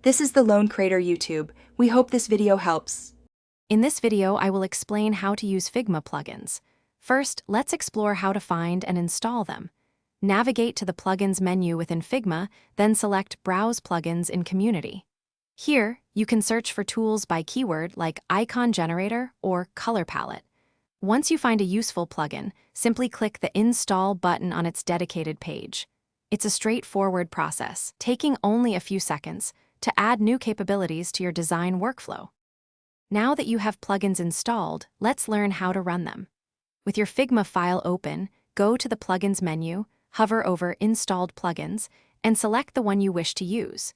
This is the Lone Creator YouTube. We hope this video helps. In this video, I will explain how to use Figma plugins. First, let's explore how to find and install them. Navigate to the Plugins menu within Figma, then select Browse Plugins in Community. Here, you can search for tools by keyword like Icon Generator or Color Palette. Once you find a useful plugin, simply click the Install button on its dedicated page. It's a straightforward process, taking only a few seconds, to add new capabilities to your design workflow. Now that you have plugins installed, let's learn how to run them. With your Figma file open, go to the Plugins menu, hover over Installed Plugins, and select the one you wish to use.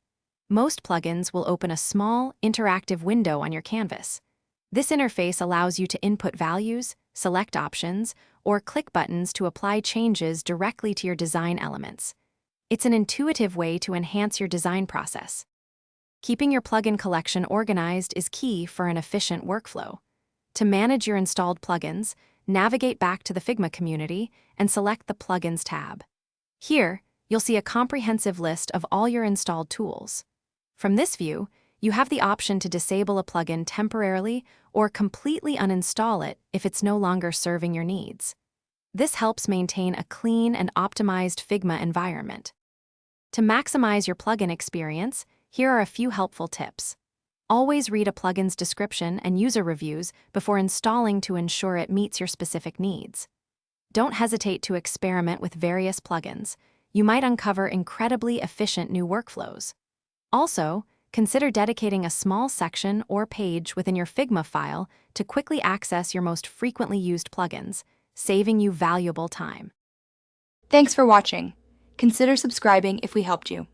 Most plugins will open a small, interactive window on your canvas. This interface allows you to input values, select options, or click buttons to apply changes directly to your design elements. It's an intuitive way to enhance your design process. Keeping your plugin collection organized is key for an efficient workflow. To manage your installed plugins, navigate back to the Figma community and select the Plugins tab. Here, you'll see a comprehensive list of all your installed tools. From this view, you have the option to disable a plugin temporarily or completely uninstall it if it's no longer serving your needs. This helps maintain a clean and optimized Figma environment. To maximize your plugin experience, here are a few helpful tips. Always read a plugin's description and user reviews before installing to ensure it meets your specific needs. Don't hesitate to experiment with various plugins. You might uncover incredibly efficient new workflows. Also, consider dedicating a small section or page within your Figma file to quickly access your most frequently used plugins, saving you valuable time. Thanks for watching. Consider subscribing if we helped you.